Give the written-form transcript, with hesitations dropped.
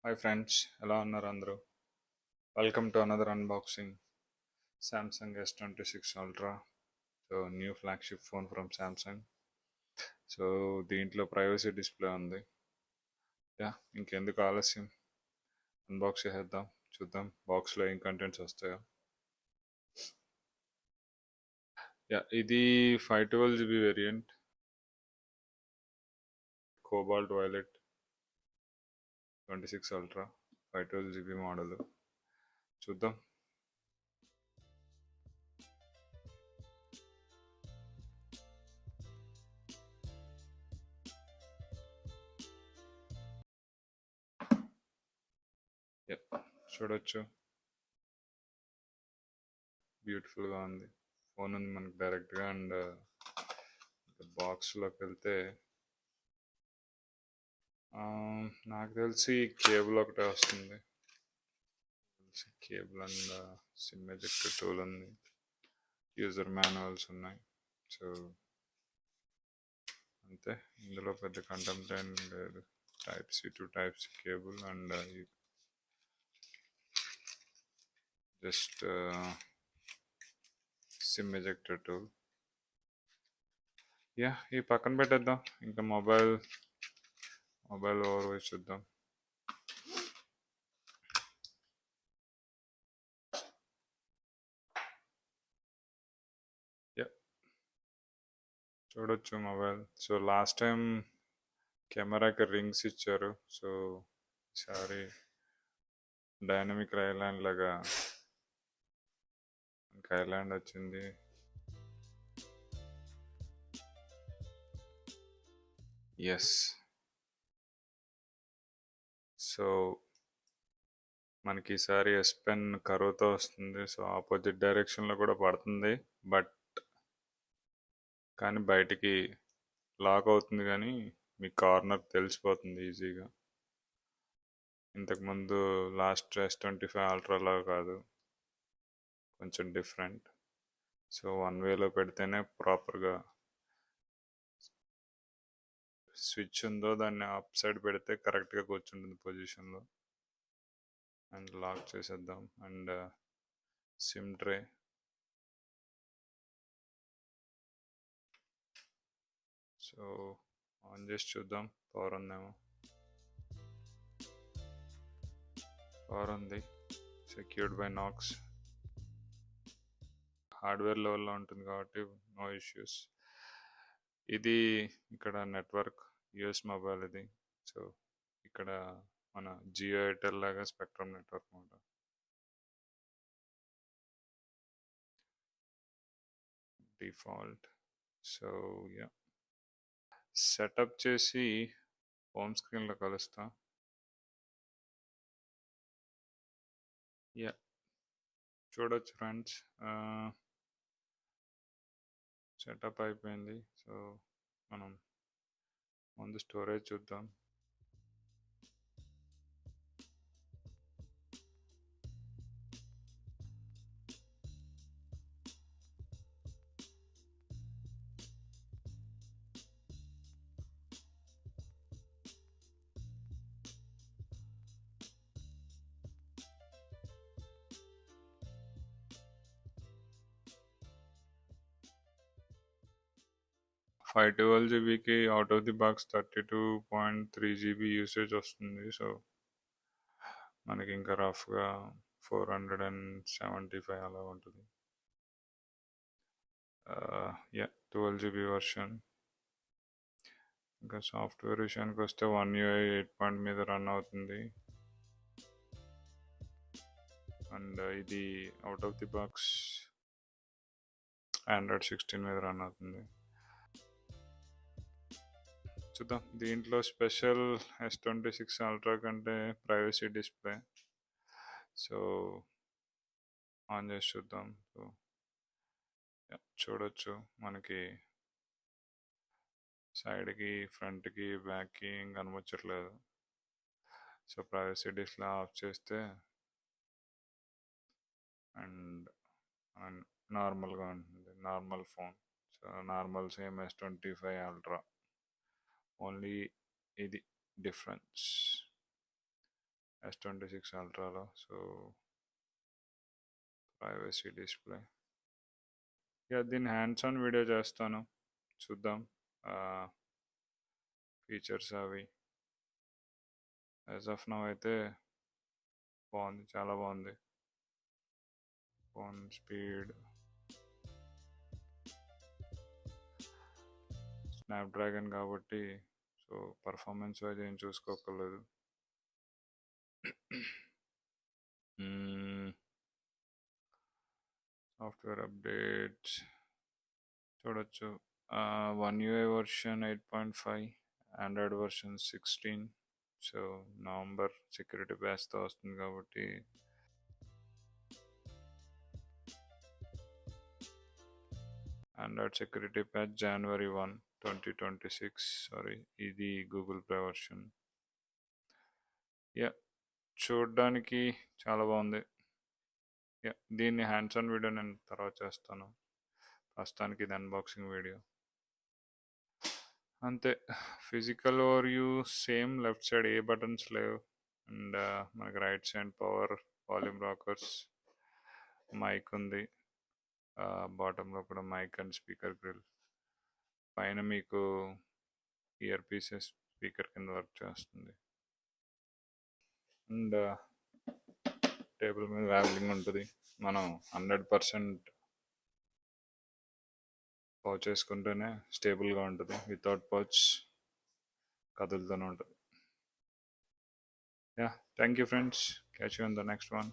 Hi friends, ఎలా ఉన్నారు అందరూ? Welcome to another unboxing Samsung S26 Ultra. So new flagship phone from Samsung. So దీంట్లో privacy display ఉంది. ఇంకెందుకు ఆలస్యం, అన్బాక్స్ చేసేద్దాం. చూద్దాం బాక్స్లో ఏం కంటెంట్స్ వస్తాయో. ఇది 512 GB variant, cobalt violet 26 Ultra 512 GB model. చూద్దాం. చూడొచ్చు, బ్యూటిఫుల్గా ఉంది. ఫోన్ ఉంది మనకి డైరెక్ట్గా. అండ్ బాక్స్లోకి వెళ్తే నాకు తెలిసి కేబుల్ ఒకటే వస్తుంది. Cable and sim ejector tool ఉంది, యూజర్ మాన్యువల్స్ ఉన్నాయి. సో అంతే, ఇందులో పెద్ద కంటెంట్ ఏం లేదు. Type C to type C cable and just sim ejector tool. ఈ పక్కన పెట్టేద్దాం. ఇంకా మొబైల్ ఓవర్ చూద్దాం. చూడొచ్చు మొబైల్. సో లాస్ట్ టైం కెమెరాకి రింగ్స్ ఇచ్చారు. సో ఈసారి డైనమిక్ ఐలాండ్ లాగా ఐలాండ్ వచ్చింది. ఎస్. సో మనకి ఈసారి ఎస్ పెన్ కరువుతో వస్తుంది. సో ఆపోజిట్ డైరెక్షన్లో కూడా పడుతుంది, కానీ బయటికి లాక్ అవుతుంది. కానీ మీ కార్నర్ తెలిసిపోతుంది ఈజీగా. ఇంతకుముందు లాస్ట్ S25 Ultra కాదు, కొంచెం డిఫరెంట్. సో 1 వేలో పెడితేనే ప్రాపర్గా స్విచ్ ఉందో దాన్ని అప్ సైడ్ పెడితే కరెక్ట్గా కూర్చుంటుంది పొజిషన్లో. అండ్ లాక్ చేసేద్దాం. And SIM tray. So on చేసి చూద్దాం, పవర్ ఉందేమో. పవర్ ఉంది, సెక్యూర్డ్ బై నాక్స్. హార్డ్వేర్ లెవెల్లో ఉంటుంది కాబట్టి నో ఇష్యూస్. ఇది ఇక్కడ నెట్వర్క్ యూఎస్ మొబైల్ ఇది. సో ఇక్కడ మన జియో ఎయిర్టెల్ లాగా స్పెక్ట్రమ్ నెట్వర్క్ అనమాట. డిఫాల్ట్. సో సెటప్ చేసి హోమ్ స్క్రీన్లో కలుస్తా. చూడొచ్చు ఫ్రెండ్స్, సెటప్ అయిపోయింది. సో మనం ముందు స్టోరేజ్ చూద్దాం. ఫైవ్ 12 GBకి out of the box 32.3 GB usage వస్తుంది. సో మనకి ఇంకా రఫ్గా 475 అలా ఉంటుంది. 12 GB వర్షన్. ఇంకా సాఫ్ట్వేర్ విషయానికి వస్తే One UI 8 మీద రన్ అవుతుంది. అండ్ ఇది out of the box Android 16 మీద రన్ అవుతుంది. చూద్దాం. దీంట్లో స్పెషల్ S26 Ultra కంటే ప్రైవసీ డిస్ప్లే. సో ఆన్ చేసి చూద్దాం. సో చూడొచ్చు, మనకి సైడ్కి, ఫ్రంట్కి, బ్యాక్కి ఏం కనిపించట్లేదు. సో ప్రైవసీ డిస్ప్లే ఆఫ్ చేస్తే అండ్ నార్మల్గా ఉంటుంది, normal phone. So normal same S25 Ultra, only ఇది డిఫరెన్స్. S26 అల్ట్రాలో. సో ప్రైవసీ డిస్ప్లే, ఇక దీన్ని హ్యాండ్స్ ఆన్ వీడియో చేస్తాను, చూద్దాం ఫీచర్స్ అవి. యాజ్ ఆఫ్ నౌ అయితే బాగుంది, చాలా బాగుంది. ఫోన్ స్పీడ్, స్నాప్డ్రాగన్ కాబట్టి సో పర్ఫార్మెన్స్ వైజ్ ఏం చూసుకోకర్లేదు. సాఫ్ట్వేర్ అప్డేట్స్ చూడొచ్చు. 1UI version 8.5, Android version 16. So November security ప్యాచ్తో వస్తుంది కాబట్టి Android security patch January 1, 2026. Sorry, ఇది గూగుల్ ప్లే వర్షన్. యా, చూడడానికి చాలా బాగుంది. యా, దీన్ని హ్యాండ్స్ ఆన్ వీడియో నేను తర్వాత చేస్తాను, ప్రస్తుతానికి ఇది అన్బాక్సింగ్ వీడియో అంతే. Physical overview same, left side ఏ బటన్స్ లేవు, అండ్ మనకి right side power, volume rockers, mic ఉంది, బాటంలో కూడా మైక్ అండ్ స్పీకర్ గ్రిల్, పైన మీకు ఇయర్ పీసెస్ స్పీకర్ కింద వర్క్ చేస్తుంది, అండ్ టేబుల్ మీద వ్యాబ్లింగ్ ఉంటుంది. మనం 100% పౌచ్ వేసుకుంటేనే స్టేబుల్గా ఉంటుంది, వితౌట్ పౌచ్ కదులుతూనే ఉంటుంది. Yeah, thank you friends, catch you in the next one.